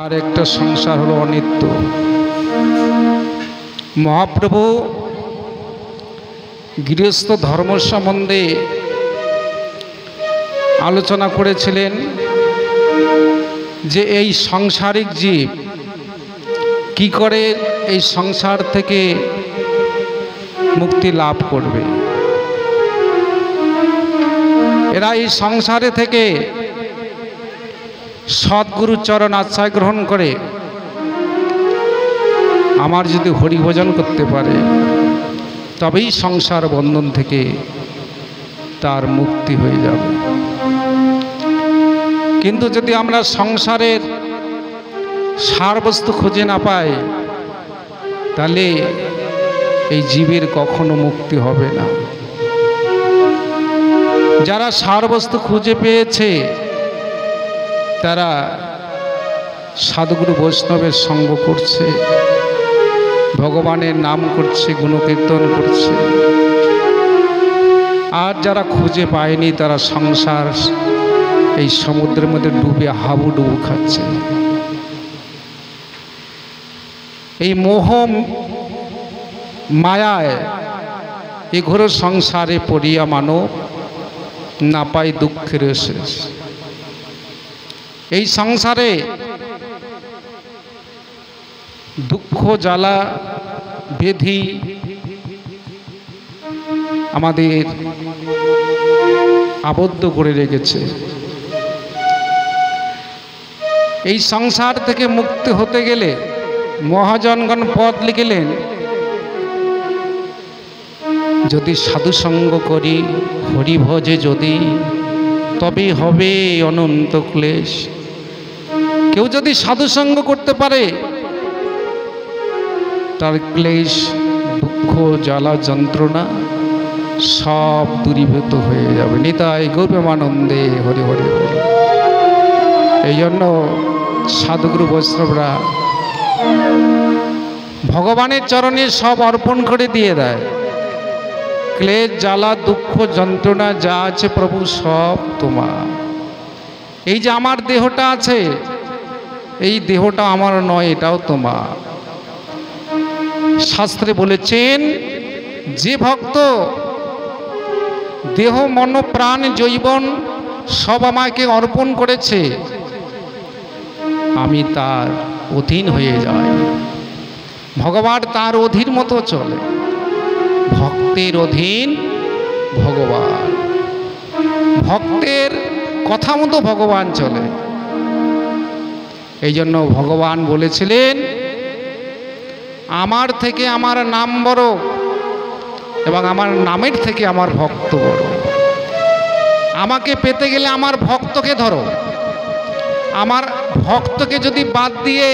আর একটা সংসার হলো অনিত্য। মহাপ্রভু গৃহস্থ ধর্ম সম্বন্ধে আলোচনা করেছিলেন যে এই সাংসারিক জীব কি করে এই সংসার থেকে মুক্তি লাভ করবে। এরা এই সংসারে থেকে সদ্গুরু চরণ আশ্রয় গ্রহণ করে আমার যদি হরিভজন করতে পারে তবেই সংসার বন্ধন থেকে তার মুক্তি হয়ে যাবে। কিন্তু যদি আমরা সংসারের সারবস্তু খুঁজে না পাই তাহলে এই জীবের কখনো মুক্তি হবে না। যারা সারবস্তু খুঁজে পেয়েছে তারা সাধুগুরু বৈষ্ণবের সঙ্গ করছে, ভগবানের নাম করছে, গুণকীর্তন করছে। আর যারা খুঁজে পায়নি তারা সংসার এই সমুদ্রের মধ্যে ডুবে হাবুডুবু খাচ্ছে। এই মোহ মায়ায় এ ঘোর সংসারে পড়িয়া মানব না পায় দুঃখের শেষ। এই সংসারে দুঃখ জ্বালা ব্যাধি আমাদের আবদ্ধ করে রেখেছে। এই সংসার থেকে মুক্তি হতে গেলে মহাজনগণ পথ লিখিলেন, যদি সাধুসঙ্গ করি হরি ভজে যদি তবে হবে অনন্ত ক্লেশ। কেউ যদি সাধুসঙ্গ করতে পারে তার ক্লেশ দুঃখ জ্বালা যন্ত্রণা সব দূরীভূত হয়ে যাবে। নিতাই গৌরবানন্দে হরি হরি বল। এই জন্য সাধুগুরু বৈষ্ণবরা ভগবানের চরণে সব অর্পণ করে দিয়ে দেয়। ক্লেশ জ্বালা দুঃখ যন্ত্রণা যা আছে প্রভু সব তোমার। এই যে আমার দেহটা আছে এই দেহটা আমার নয়, এটাও তোমার। শাস্ত্রে বলেছেন যে ভক্ত দেহ মন প্রাণ জৈবন সব আমাকে অর্পণ করেছে আমি তার অধীন হয়ে যাই। ভগবান তার অধীন মতো চলে। ভক্তের অধীন ভগবান, ভক্তের কথা মতো ভগবান চলে। এই জন্য ভগবান বলেছিলেন আমার থেকে আমার নাম বড় এবং আমার নামের থেকে আমার ভক্ত বড়। আমাকে পেতে গেলে আমার ভক্তকে ধরো। আমার ভক্তকে যদি বাদ দিয়ে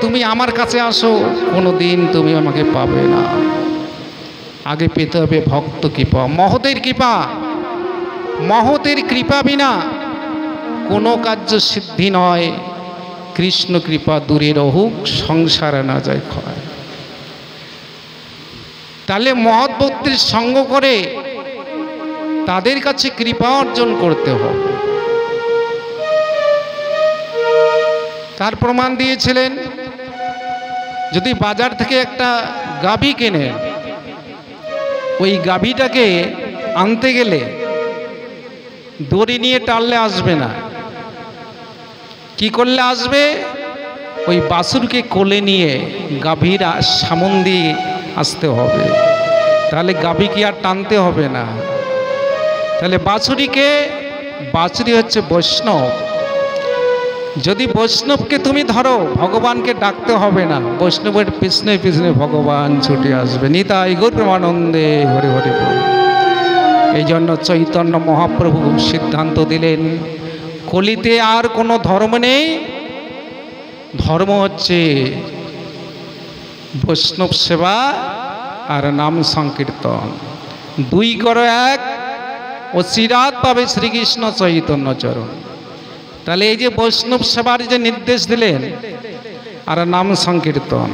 তুমি আমার কাছে আসো কোনো দিন তুমি আমাকে পাবে না। আগে পেতে হবে ভক্ত কৃপা, মহতের কৃপা। মহতের কৃপা বিনা কোনো কার্য সিদ্ধি নয়। কৃষ্ণ কৃপা দূরে রহুক সংসারে না যায় ক্ষয়। তাহলে মহৎ ব্যক্তির সঙ্গ করে তাদের কাছে কৃপা অর্জন করতে হবে। তার প্রমাণ দিয়েছিলেন, যদি বাজার থেকে একটা গাভী কেনে ওই গাভীটাকে আনতে গেলে দড়ি নিয়ে টানলে আসবে না। কি করলে আসবে? ওই বাছুরকে কোলে নিয়ে গাভীর সামন দিয়ে আসতে হবে। তাহলে গাভী কি আর টানতে হবে না। তাহলে বাছুরি হচ্ছে বৈষ্ণব। যদি বৈষ্ণবকে তুমি ধরো ভগবানকে ডাকতে হবে না, বৈষ্ণবের পিছনে পিছনে ভগবান ছুটে আসবে। নিতাই গৌরবানন্দে হরি হরি বল। এই জন্য চৈতন্য মহাপ্রভু সিদ্ধান্ত দিলেন কলিতে আর কোনো ধর্ম নেই। ধর্ম হচ্ছে বৈষ্ণব সেবা আর নাম সংকীর্তন। দুই করো এক ও চিরাত পাবে শ্রীকৃষ্ণ চৈতন্য চরণ। তাহলে এই যে বৈষ্ণব সেবার যে নির্দেশ দিলেন আর নাম সংকীর্তন,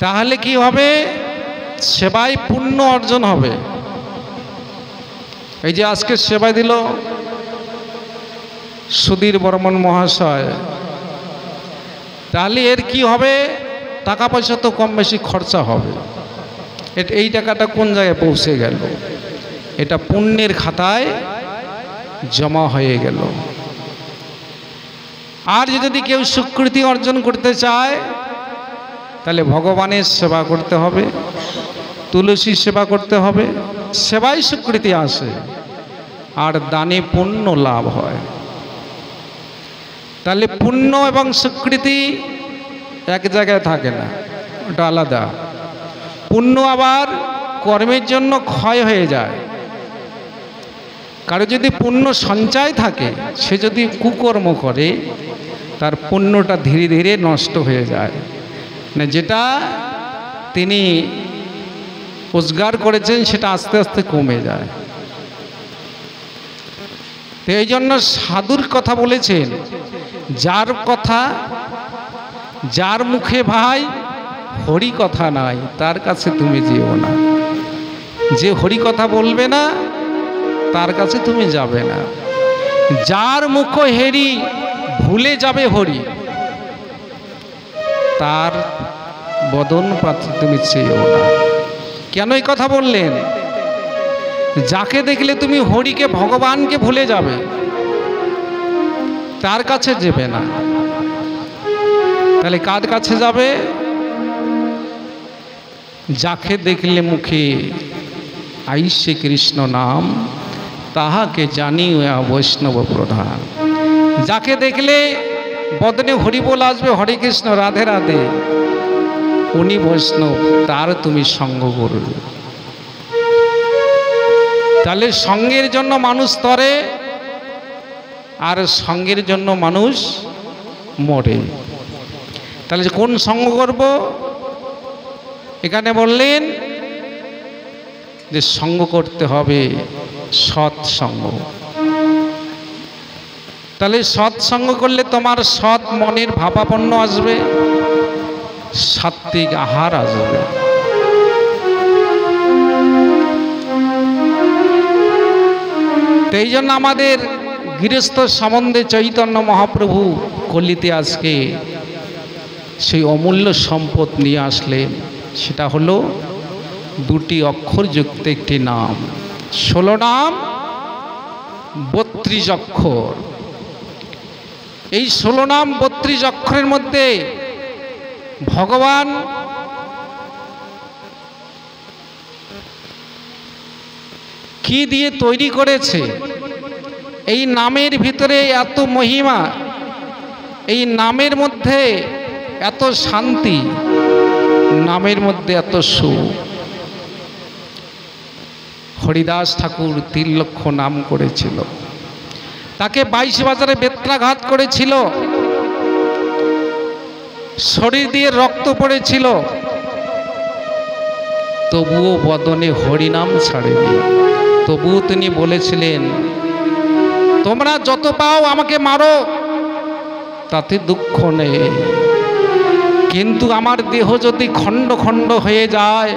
তাহলে কি হবে? সেবায় পুণ্য অর্জন হবে। এই যে আজকে সেবা দিল সুধীর বর্মন মহাশয়, তাহলে এর কি হবে? টাকা পয়সা তো কম বেশি খরচা হবে। এই টাকাটা কোন জায়গায় পৌঁছে গেল? এটা পুণ্যের খাতায় জমা হয়ে গেল। আর যদি কেউ স্বীকৃতি অর্জন করতে চায় তাহলে ভগবানের সেবা করতে হবে, তুলসী সেবা করতে হবে, সেবাই স্বীকৃতি আসে, আর দানে পুণ্য লাভ হয়। তাহলে পুণ্য এবং স্বীকৃতি এক জায়গায় থাকে না, ওটা আলাদা। পুণ্য আবার কর্মের জন্য ক্ষয় হয়ে যায়। কারো যদি পুণ্য সঞ্চয় থাকে, সে যদি কুকর্ম করে, তার পুণ্যটা ধীরে ধীরে নষ্ট হয়ে যায়, না যেটা তিনি রোজগার করেছেন সেটা আস্তে আস্তে কমে যায়। তো এই জন্য সাধুর কথা বলেছেন, যার মুখে ভাই হরি কথা নাই, তার কাছে তুমি যেও না। যে হরি কথা বলবে না, তার কাছে তুমি যাবে না। যার মুখ হেরি ভুলে যাবে হরি, তার বদন পাত্র তুমি চেয়েও না। কেন এই কথা বললেন? যাকে দেখলে তুমি হরিকে, ভগবানকে ভুলে যাবে, তার কাছে যাবে না। তাহলে কার কাছে যাবে? যাকে দেখলে মুখে আইসে কৃষ্ণ নাম, তাহাকে জানিয়া বৈষ্ণব প্রধান। যাকে দেখলে বদনে হরি বল আসবে, হরে কৃষ্ণ রাধে রাধে, উনি বৈষ্ণব, তার তুমি সঙ্গ করবে। তাহলে সঙ্গের জন্য মানুষ তরে, আর সঙ্গের জন্য মানুষ মরে। তাহলে কোন সঙ্গ করব? এখানে বললেন যে সঙ্গ করতে হবে সৎসঙ্গ। তাহলে সৎসঙ্গ করলে তোমার সৎ মনের ভাবাপন্ন আসবে, সাত্বিক আহার আসবে। তো এই জন্য আমাদের গৃহস্থ সম্বন্ধে চৈতন্য মহাপ্রভু কলিতে আজকে সেই অমূল্য সম্পদ নিয়ে আসলেন। সেটা হলো দুটি অক্ষরযুক্ত একটি নাম, 16 নাম 32 অক্ষর। এই 16 নাম 32 অক্ষরের মধ্যে ভগবান কি দিয়ে তৈরি করেছে, এই নামের ভিতরে এত মহিমা, এই নামের মধ্যে এত শান্তি, নামের মধ্যে এত সুখ। হরিদাস ঠাকুর 3 লক্ষ নাম করেছিল, তাকে 22 বাজারে বেত্রাঘাত করেছিল, শরীর দিয়ে রক্ত পড়েছিল, তবুও বদনে হরিনাম ছাড়েনি। তবুও তিনি বলেছিলেন, তোমরা যত পাও আমাকে মারো, তাতে দুঃখ নেই, কিন্তু আমার দেহ যদি খণ্ড খণ্ড হয়ে যায়,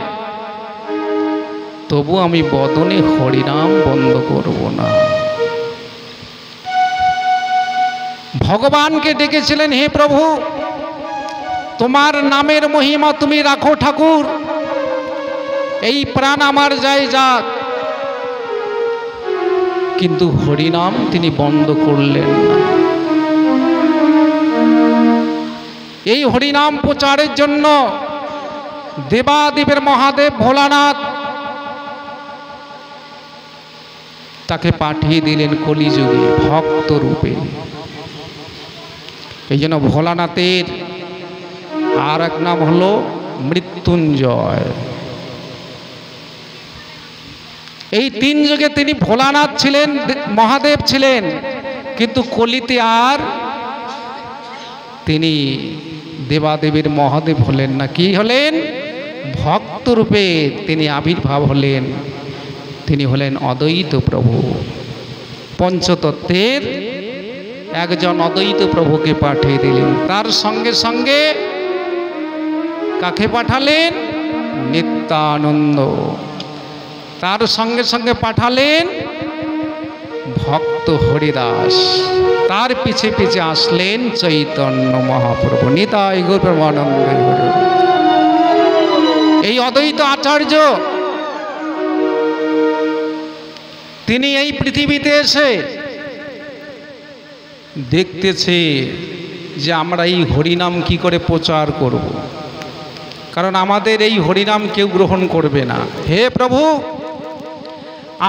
তবু আমি বদনে হরিনাম বন্ধ করব না। ভগবানকে ডেকেছিলেন, হে প্রভু, তোমার নামের মহিমা তুমি রাখো ঠাকুর, এই প্রাণ আমার যায় যাক। কিন্তু হরিনাম তিনি বন্ধ করলেন না। এই হরিনাম প্রচারের জন্য দেবাদেবের মহাদেব ভোলানাথ তাকে পাঠিয়ে দিলেন কলিযুগে ভক্ত রূপে। এই জন্য ভোলানাথের আর এক নাম হলো মৃত্যুঞ্জয়। এই 3 যুগে তিনি ভোলানাথ ছিলেন, মহাদেব ছিলেন, কিন্তু কলিতে আর তিনি দেবাদেবীর মহাদেব হলেন না। কি হলেন? ভক্ত রূপে তিনি আবির্ভাব হলেন। তিনি হলেন অদ্বৈত প্রভু। পঞ্চতত্ত্বের একজন অদ্বৈত প্রভুকে পাঠিয়ে দিলেন। তার সঙ্গে সঙ্গে কাকে পাঠালেন? নিত্যানন্দ। তার সঙ্গে সঙ্গে পাঠালেন ভক্ত হরিদাস, তার পিছে পিছে আসলেন চৈতন্য মহাপ্রভু। নিতাই গৌর প্রেমানন্দ। এই অদ্বৈত আচার্য তিনি এই পৃথিবীতে এসে দেখতেছে যে আমরা এই হরিনাম কি করে প্রচার করব, কারণ আমাদের এই হরিনাম কেউ গ্রহণ করবে না। হে প্রভু,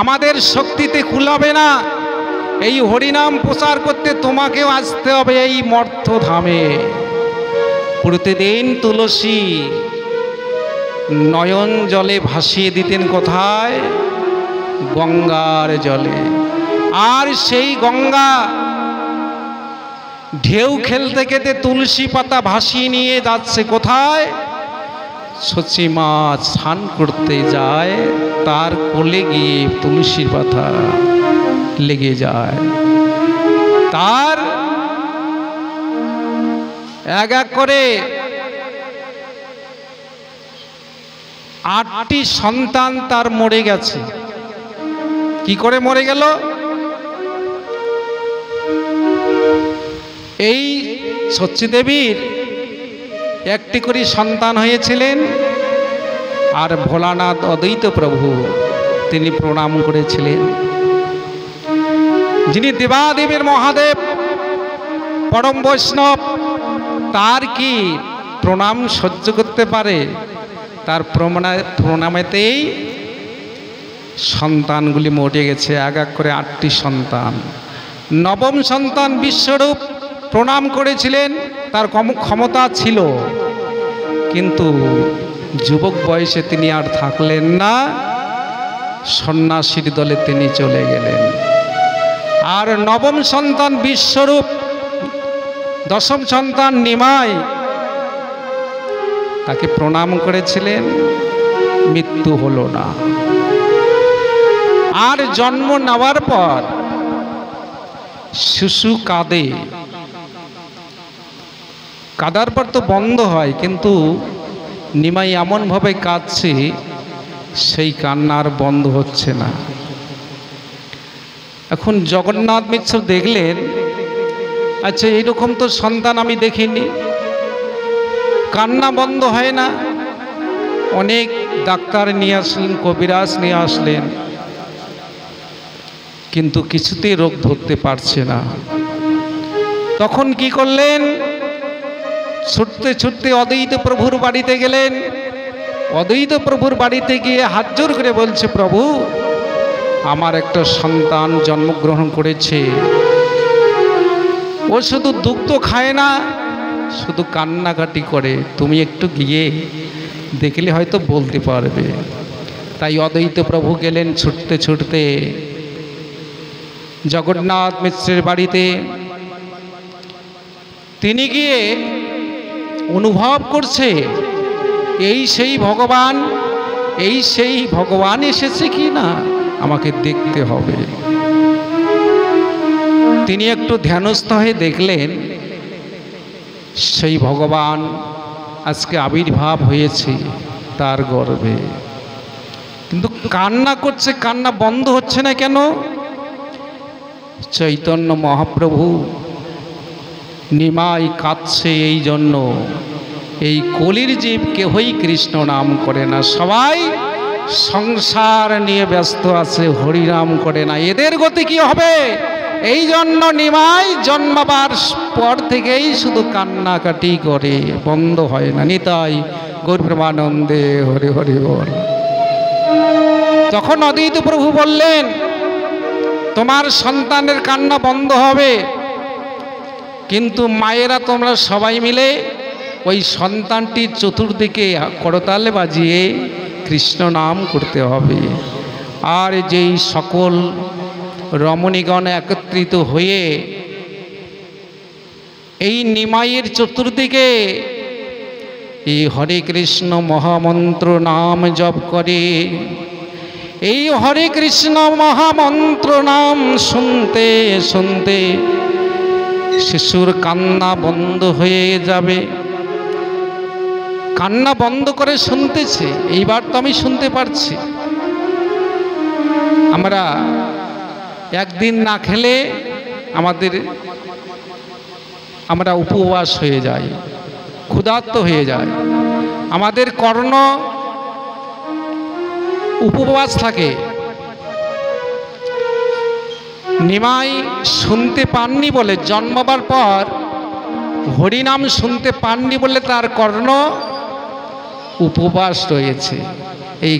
আমাদের শক্তিতে কুলাবে না, এই হরিনাম প্রচার করতে তোমাকেও আসতে হবে এই মর্ত্যধামে। প্রতিদিন তুলসী নয়ন জলে ভাসিয়ে দিতেন, কোথায়? গঙ্গার জলে। আর সেই গঙ্গা ঢেউ খেলতে খেতে তুলসী পাতা ভাসিয়ে নিয়ে যাচ্ছে কোথায়? সচি মাছ স্নান করতে যায়, তার কোলে গিয়ে তুলসী পাতা লেগে যায়। তার এক এক করে 8টি সন্তান তার মরে গেছে। কি করে মরে গেল? এই সচি দেবীর একটি করে সন্তান হয়েছিলেন, আর ভোলানাথ অদ্বৈত প্রভু তিনি প্রণাম করেছিলেন। যিনি দেবাদেবের মহাদেব পরম বৈষ্ণব, তার কি প্রণাম সহ্য করতে পারে? তার প্রণামেতেই সন্তানগুলি মরে গেছে, এক এক করে 8টি সন্তান। নবম সন্তান বিশ্বরূপ প্রণাম করেছিলেন, তার ক্ষমতা ছিল, কিন্তু যুবক বয়সে তিনি আর থাকলেন না, সন্ন্যাসীর দলে তিনি চলে গেলেন। আর নবম সন্তান বিশ্বরূপ, দশম সন্তান নিমাই তাকে প্রণাম করেছিলেন, মৃত্যু হলো না। আর জন্ম নেওয়ার পর শিশু কাঁদে, কাঁদার পর তো বন্ধ হয়, কিন্তু নিমাই এমনভাবে কাঁদছে, সেই কান্নার বন্ধ হচ্ছে না। এখন জগন্নাথ মিশ্র দেখলেন, আচ্ছা এইরকম তো সন্তান আমি দেখিনি, কান্না বন্ধ হয় না। অনেক ডাক্তার নিয়ে আসলেন, কবিরাজ নিয়ে আসলেন, কিন্তু কিছুতেই রোগ ধরতে পারছে না। তখন কি করলেন? ছুটতে ছুটতে অদ্বৈত প্রভুর বাড়িতে গেলেন। অদ্বৈত প্রভুর বাড়িতে গিয়ে হাত জোর করে বলছে, প্রভু আমার একটা সন্তান জন্মগ্রহণ করেছে, ও শুধু দুগ্ধ খায় না, শুধু কান্নাকাটি করে, তুমি একটু গিয়ে দেখলে হয়তো বলতে পারবে। তাই অদ্বৈত প্রভু গেলেন ছুটতে ছুটতে জগন্নাথ মিশ্রের বাড়িতে। তিনি গিয়ে অনুভব করছে, এই সেই ভগবান, এই সেই ভগবান এসেছে কি না, আমাকে দেখতে হবে। তিনি একটু ধ্যানস্থ হয়ে দেখলেন, সেই ভগবান আজকে আবির্ভাব হয়েছে তার গর্ভে। কিন্তু কান্না করছে, কান্না বন্ধ হচ্ছে না কেন? চৈতন্য মহাপ্রভু নিমাই কাঁদছে এই জন্য, এই কলির জীব কেহই কৃষ্ণ নাম করে না, সবাই সংসার নিয়ে ব্যস্ত আছে, হরিনাম করে না, এদের গতি কি হবে? এই জন্য নিমাই জন্মাবার পর থেকেই শুধু কান্নাকাটি করে, বন্ধ হয় না। নিতাই গৌর প্রেমানন্দে হরি হরি বল। তখন অদ্বৈত প্রভু বললেন, তোমার সন্তানের কান্না বন্ধ হবে, কিন্তু মায়েরা তোমরা সবাই মিলে ওই সন্তানটির চতুর্দিকে করতাল বাজিয়ে কৃষ্ণ নাম করতে হবে। আর যেই সকল রমণীগণ একত্রিত হয়ে এই নিমাইয়ের চতুর্দিকে এই হরে কৃষ্ণ মহামন্ত্র নাম জপ করে, এই হরে কৃষ্ণ মহামন্ত্র নাম শুনতে শুনতে শিশুর কান্না বন্ধ হয়ে যাবে। কান্না বন্ধ করে শুনতেছে, এইবার তো আমি শুনতে পারছি। আমরা একদিন না খেলে আমরা উপবাস হয়ে যাই, ক্ষুধার্ত হয়ে যায়। আমাদের কর্ণ উপবাস থাকে। নিমাই শুনতে পাননি বলে, জন্মাবার পর হরিনাম শুনতে পাননি বলে তার কর্ণ উপবাস রয়েছে। এই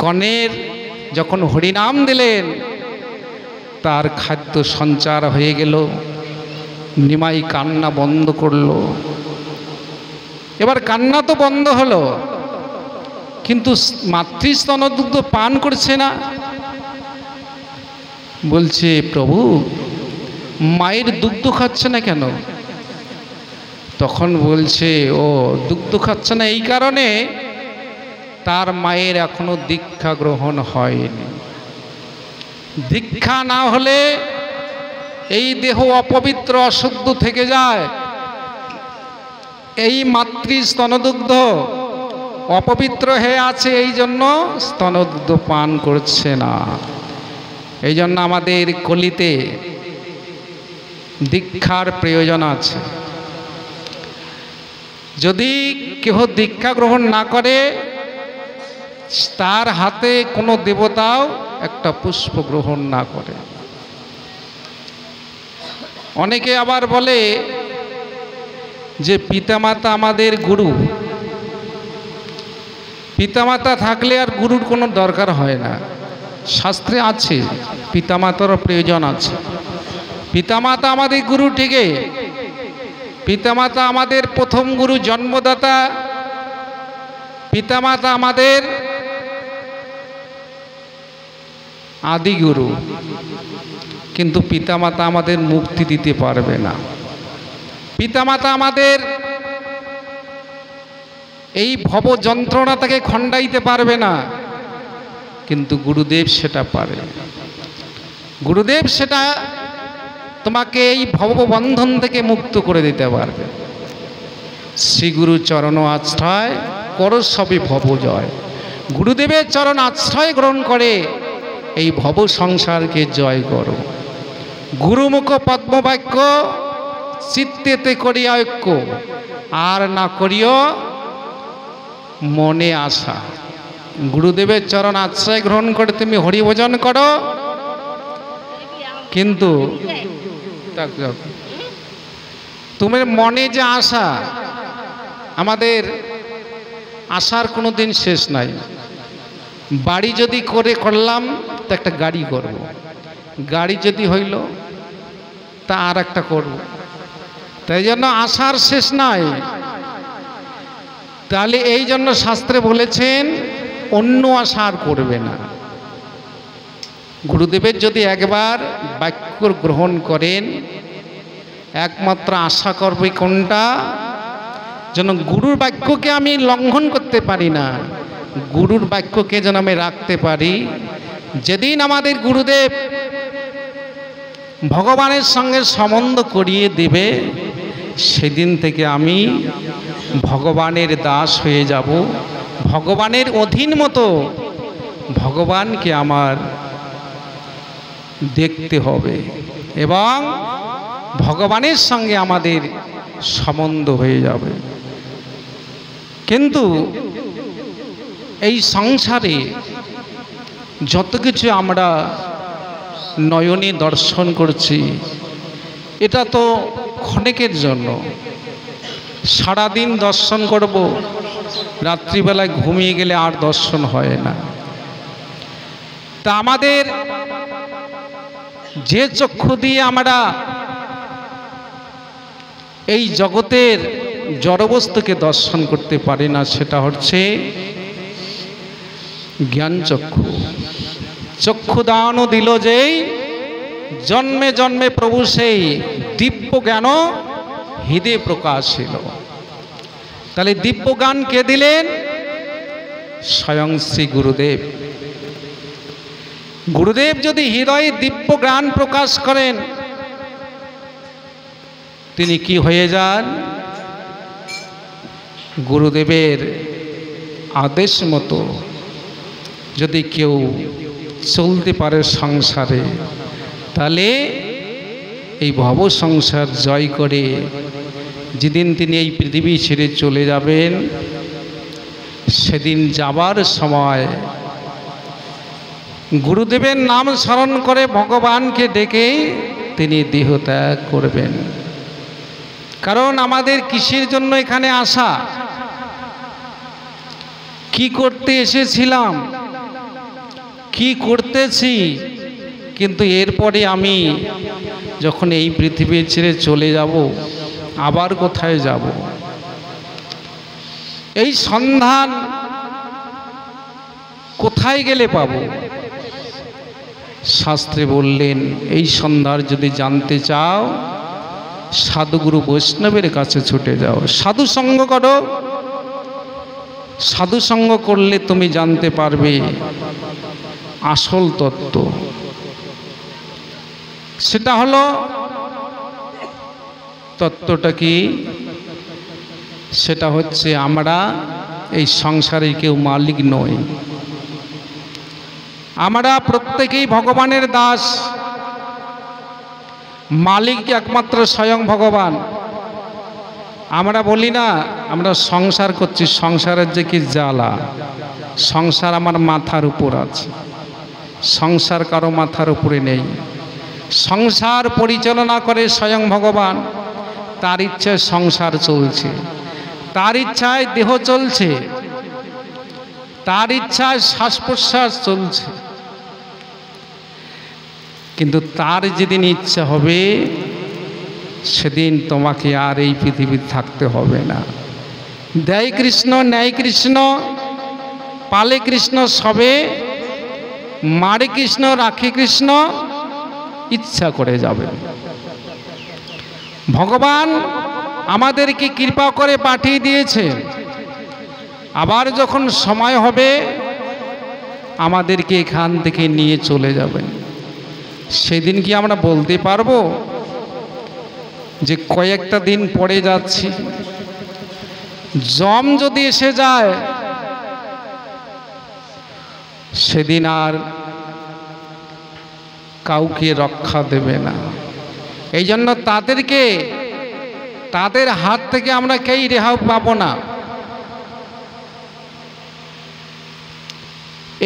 কর্ণের যখন হরিনাম দিলেন তার খাদ্য সঞ্চার হয়ে গেল। নিমাই কান্না বন্ধ করলো। এবার কান্না তো বন্ধ হলো, কিন্তু মাতৃস্তনদুগ্ধ পান করছে না। বলছে, প্রভু মায়ের দুগ্ধ খাচ্ছে না কেন? তখন বলছে, ও দুগ্ধ খাচ্ছে না এই কারণে তার মায়ের এখনো দীক্ষা গ্রহণ হয়নি। দীক্ষা না হলে এই দেহ অপবিত্র অশুদ্ধ থেকে যায়। এই মাতৃ স্তনদুগ্ধ অপবিত্র হয়ে আছে, এই জন্য স্তনদুগ্ধ পান করছে না। এই জন্য আমাদের কলিতে দীক্ষার প্রয়োজন আছে। যদি কেহ দীক্ষা গ্রহণ না করে, তার হাতে কোনো দেবতাও একটা পুষ্প গ্রহণ না করে। অনেকে আবার বলে যে পিতামাতা আমাদের গুরু। পিতামাতা থাকলে আর গুরুর কোনো দরকার হয় না। শাস্ত্রে আছে পিতামাতারও প্রয়োজন আছে। পিতামাতা আমাদের গুরু ঠিকই। পিতামাতা আমাদের প্রথম গুরু, জন্মদাতা। পিতামাতা আমাদের আদি গুরু, কিন্তু পিতামাতা আমাদের মুক্তি দিতে পারবে না। পিতামাতা আমাদের এই ভব যন্ত্রণা থেকে খণ্ডাইতে পারবে না, কিন্তু গুরুদেব সেটা পারে। গুরুদেব সেটা তোমাকে এই ভববন্ধন থেকে মুক্ত করে দিতে পারবে। শ্রী গুরু চরণ আশ্রয় করো সবে ভব জয়। গুরুদেবের চরণ আশ্রয় গ্রহণ করে এই ভব সংসারকে জয় করো। গুরুমুখ পদ্মবাক্য চিত্তেতে করিয়া ঐক্য, আর না করিও মনে আশা। গুরুদেবের চরণ আশ্রয় গ্রহণ করে তুমি হরিভজন করো, কিন্তু তোমার মনে যে আশা, আমাদের আশার কোনো দিন শেষ নাই। বাড়ি যদি করলাম তো একটা গাড়ি করব, গাড়ি যদি হইল তা আর একটা করব। তাই জন্য আশার শেষ নাই। তাহলে এই জন্য শাস্ত্রে বলেছেন অন্য আশা আর করবে না। গুরুদেবের যদি একবার বাক্য গ্রহণ করেন, একমাত্র আশা করবে কোনটা? যেন গুরুর বাক্যকে আমি লঙ্ঘন করতে পারি না, গুরুর বাক্যকে যেন আমি রাখতে পারি। যেদিন আমাদের গুরুদেব ভগবানের সঙ্গে সম্বন্ধ করিয়ে দেবে, সেদিন থেকে আমি ভগবানের দাস হয়ে যাব। ভগবানের অধীন মতো ভগবানকে আমার দেখতে হবে এবং ভগবানের সঙ্গে আমাদের সম্বন্ধ হয়ে যাবে। কিন্তু এই সংসারে যত কিছু আমরা নয়নে দর্শন করছি, এটা তো ক্ষণিকের জন্য। সারাদিন দর্শন করব, রাত্রিবেলায় ঘুমিয়ে গেলে আর দর্শন হয় না। তা আমাদের যে চক্ষু দিয়ে আমরা এই জগতের জড়বস্তুকে দর্শন করতে পারি না, সেটা হচ্ছে জ্ঞান চক্ষু। চক্ষু দানও দিল যেই, জন্মে জন্মে প্রভু সেই দিব্য জ্ঞান হৃদয়ে প্রকাশিল। তাহলে দিব্য জ্ঞান কে দিলেন? স্বয়ং শ্রী গুরুদেব। গুরুদেব যদি হৃদয়ে দিব্য জ্ঞান প্রকাশ করেন, তিনি কি হয়ে যান? গুরুদেবের আদেশ মতো যদি কেউ চলতে পারে সংসারে, তাহলে এই ভব সংসার জয় করে যেদিন তিনি এই পৃথিবী ছেড়ে চলে যাবেন, সেদিন যাবার সময় গুরুদেবের নাম স্মরণ করে ভগবানকে ডেকে তিনি দেহত্যাগ করবেন। কারণ আমাদের কিসের জন্য এখানে আসা, কি করতে এসেছিলাম, কি করতেছি, কিন্তু এরপরে আমি যখন এই পৃথিবী ছেড়ে চলে যাব, আবার কোথায় যাব? এই সন্ধান কোথায় গেলে পাব? শাস্ত্রে বললেন, এই সন্ধান যদি জানতে চাও, সাধুগুরু বৈষ্ণবের কাছে ছুটে যাও, সাধু সঙ্গ করো। সাধু সঙ্গ করলে তুমি জানতে পারবে আসল তত্ত্ব। সেটা হলো, তত্ত্বটা কি? সেটা হচ্ছে আমরা এই সংসারে কেউ মালিক নই, আমরা প্রত্যেকেই ভগবানের দাস। মালিক একমাত্র স্বয়ং ভগবান। আমরা বলি না আমরা সংসার করছি, সংসারের যে কি জ্বালা, সংসার আমার মাথার উপর আছে, সংসার কারো মাথার উপরে নেই। সংসার পরিচালনা করে স্বয়ং ভগবান, তার ইচ্ছায় সংসার চলছে, তার ইচ্ছায় দেহ চলছে, তার ইচ্ছায় শ্বাস প্রশ্বাস চলছে। কিন্তু তার যেদিন ইচ্ছা হবে, সেদিন তোমাকে আর এই পৃথিবীতে থাকতে হবে না। দেয় কৃষ্ণ, ন্যায় কৃষ্ণ, পালে কৃষ্ণ, সবে মারে কৃষ্ণ, রাখে কৃষ্ণ, ইচ্ছা করে যাবে। ভগবান আমাদেরকে কৃপা করে পাঠিয়ে দিয়েছে, আবার যখন সময় হবে আমাদেরকে এখান থেকে নিয়ে চলে যাবেন। সেদিন কি আমরা বলতে পারবো যে কয়েকটা দিন পরে যাচ্ছি? যম যদি এসে যায়, সেদিন আর কাউকে রক্ষা দেবে না। এই জন্য তাদেরকে, তাদের হাত থেকে আমরা কেই রেহাই পাবো না।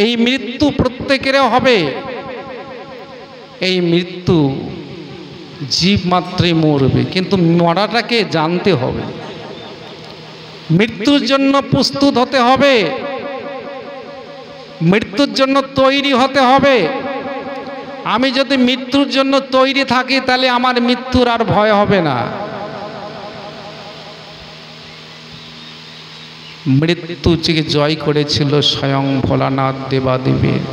এই মৃত্যু প্রত্যেকের হবে। এই মৃত্যু জীব মাত্রই মরবে, কিন্তু মরাটাকে জানতে হবে। মৃত্যুর জন্য প্রস্তুত হতে হবে, মৃত্যুর জন্য তৈরি হতে হবে। আমি যদি মৃত্যুর জন্য তৈরি থাকি, তাহলে আমার মৃত্যুর আর ভয় হবে না। মৃত্যুকে জয় করেছিল স্বয়ং ভোলানাথ দেবাদেবীর।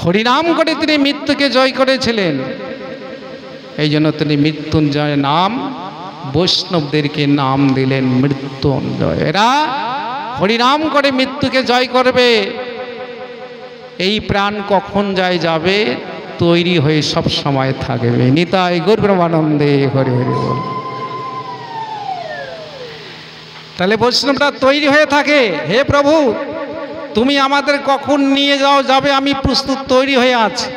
হরিনাম করে তিনি মৃত্যুকে জয় করেছিলেন। এই জন্য তিনি মৃত্যুঞ্জয় নাম বৈষ্ণবদেরকে নাম দিলেন মৃত্যুঞ্জয়। এরা হরিনাম করে মৃত্যুকে জয় করবে। এই প্রাণ কখন যায় যাবে, তৈরি হয়ে সব সময় থাকবে। নিতাই গৌর ব্রহ্মানন্দে হরি হরি বল। তাহলে বৈষ্ণবরা তৈরি হয়ে থাকে, হে প্রভু তুমি আমাদের কখন নিয়ে যাবে, আমি প্রস্তুত তৈরি হয়ে আছি।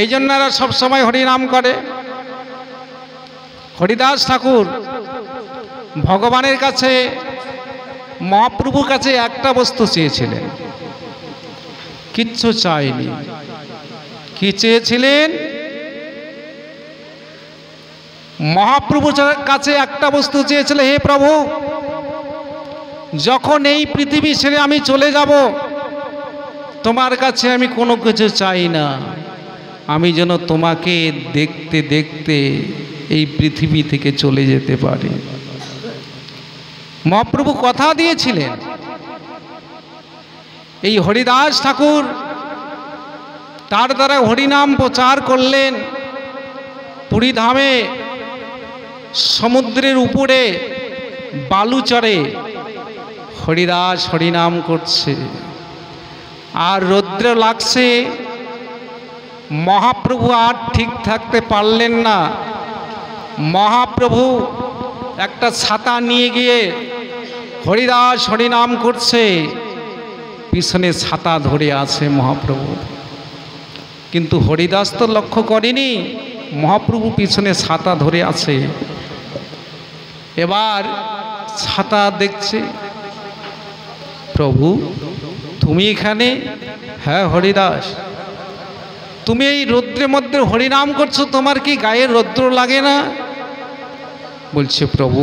এই জন্য এরা সবসময় হরিনাম করে। হরিদাস ঠাকুর ভগবানের কাছে, মহাপ্রভুর কাছে একটা বস্তু চেয়েছিলেন, কিচ্ছু চাইনি। কি চেয়েছিলেন? মহাপ্রভুর কাছে একটা বস্তু চেয়েছিলেন, হে প্রভু যখন এই পৃথিবী ছেড়ে আমি চলে যাব, তোমার কাছে আমি কোনো কিছু চাই না, আমি যেন তোমাকে দেখতে দেখতে এই পৃথিবী থেকে চলে যেতে পারি। মহাপ্রভু কথা দিয়েছিলেন। এই হরিদাস ঠাকুর তার দ্বারা হরিনাম প্রচার করলেন। পুরী ধামে সমুদ্রের উপরে বালুচরে হরিদাস হরিনাম করছে, আর রৌদ্র লাগছে। মহাপ্রভু আর ঠিক থাকতে পারলেন না। মহাপ্রভু একটা ছাতা নিয়ে গিয়ে হরিদাস হরিনাম করছে, পিছনে ছাতা ধরে আছে মহাপ্রভু। কিন্তু হরিদাস তো লক্ষ্য করেনি মহাপ্রভু পিছনে ছাতা ধরে আছে। এবার ছাতা দেখছে, প্রভু তুমি এখানে? হ্যাঁ হরিদাস, তুমি এই রৌদ্রের মধ্যে হরিনাম করছো, তোমার কি গায়ে রৌদ্র লাগে না? বলছে প্রভু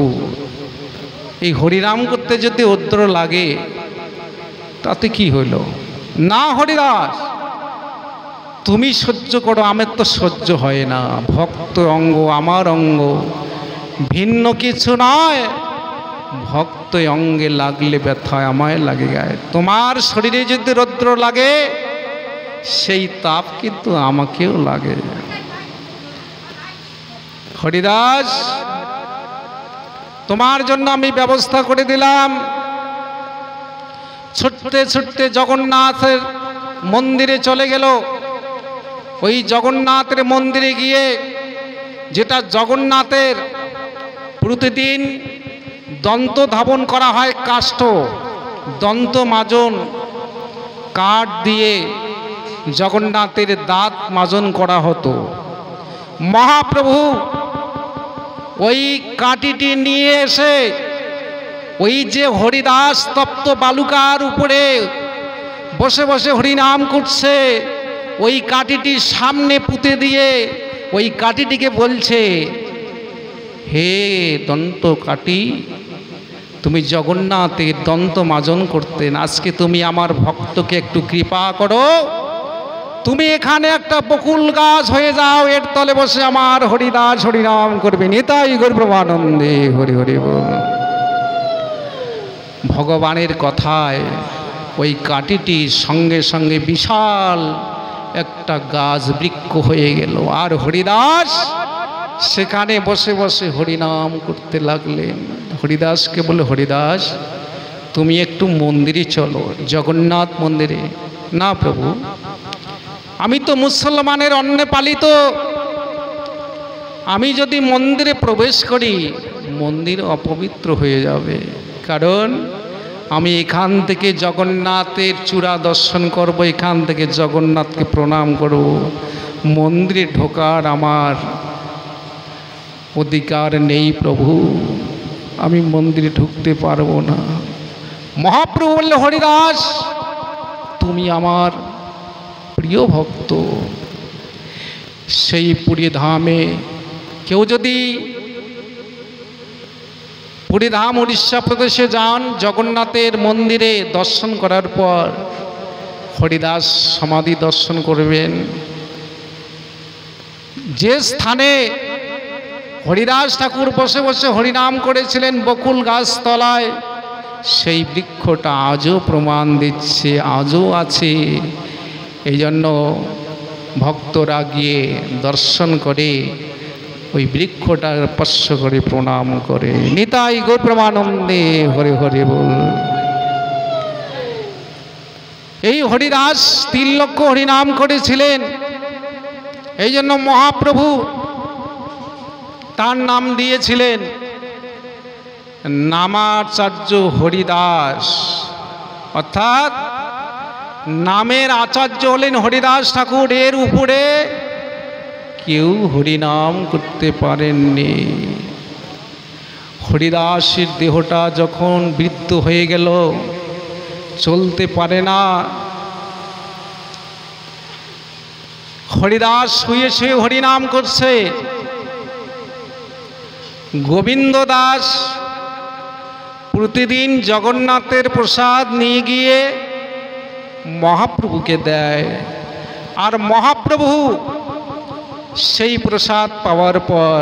এই হরিনাম করতে যদি রৌদ্র লাগে তাতে কি হইল? না হরিদাস, তুমি সহ্য করো, আমার তো সহ্য হয় না। ভক্ত অঙ্গ আমার অঙ্গ, ভিন্ন কিছু নয়। ভক্ত অঙ্গে লাগলে ব্যথা আমায় লাগে গায়ে। তোমার শরীরে যদি রৌদ্র লাগে সেই তাপ কিন্তু আমাকেও লাগে। হরিদাস তোমার জন্য আমি ব্যবস্থা করে দিলাম। ছুটতে ছুটতে জগন্নাথের মন্দিরে চলে গেল। ওই জগন্নাথের মন্দিরে গিয়ে, যেটা জগন্নাথের প্রতিদিন দন্ত ধাবন করা হয়, কাষ্ঠ দন্ত মাজন, কাঠ দিয়ে জগন্নাথের দাঁত মাজন করা হতো। মহাপ্রভু ওই কাঠিটি নিয়ে এসে ওই যে হরিদাস তপ্ত বালুকার উপরে বসে বসে হরিনাম করছে, ওই কাঠিটির সামনে পুঁতে দিয়ে ওই কাঠিটিকে বলছে, হে দন্ত কাঠি, তুমি জগন্নাথের দন্ত মাজন করতেন, আজকে তুমি আমার ভক্তকে একটু কৃপা করো, তুমি এখানে একটা বকুল গাছ হয়ে যাও, এর তলে বসে আমার হরিদাস হরিনাম করবে। নিতাই গৌর প্রেমানন্দে হরি হরি বল। ভগবানের কথায় ওই কাঠিটি সঙ্গে সঙ্গে বিশাল একটা গাছ বৃক্ষ হয়ে গেল, আর হরিদাস সেখানে বসে বসে হরিনাম করতে লাগলেন। হরিদাসকে বলে, হরিদাস তুমি একটু মন্দিরে চলো, জগন্নাথ মন্দিরে। না প্রভু, আমি তো মুসলমানের অন্নে পালিত, আমি যদি মন্দিরে প্রবেশ করি মন্দির অপবিত্র হয়ে যাবে, কারণ আমি এখান থেকে জগন্নাথের চূড়া দর্শন করব, এখান থেকে জগন্নাথকে প্রণাম করব, মন্দিরে ঢোকার আমার অধিকার নেই প্রভু, আমি মন্দিরে ঢুকতে পারবো না। মহাপ্রভু বললে, হরিদাস তুমি আমার প্রিয় ভক্ত, সেই পুরী ধামে কেউ যদি পুরীধাম উড়িষ্যা প্রদেশে যান, জগন্নাথের মন্দিরে দর্শন করার পর হরিদাস সমাধি দর্শন করবেন। যে স্থানে হরিদাস ঠাকুর বসে বসে হরিনাম করেছিলেন বকুল গাছ তলায়, সেই বৃক্ষটা আজও প্রমাণ দিচ্ছে, আজও আছে। এই জন্য ভক্তরা গিয়ে দর্শন করে ওই বৃক্ষটার স্পর্শ করে প্রণাম করে। নিতাই গৌর প্রেমানন্দে হরে হরে বল। এই হরিদাস 3 লক্ষ হরিনাম করেছিলেন, এই জন্য মহাপ্রভু তার নাম দিয়েছিলেন নামাচার্য হরিদাস, অর্থাৎ নামের আচার্য হলেন হরিদাস ঠাকুর। এর উপরে কেউ হরিনাম করতে পারেননি। হরিদাসের দেহটা যখন বৃদ্ধ হয়ে গেল, চলতে পারে না, হরিদাস শুয়ে শুয়ে হরিনাম করছে। গোবিন্দ দাস প্রতিদিন জগন্নাথের প্রসাদ নিয়ে গিয়ে মহাপ্রভুকে দেয়, আর মহাপ্রভু সেই প্রসাদ পাওয়ার পর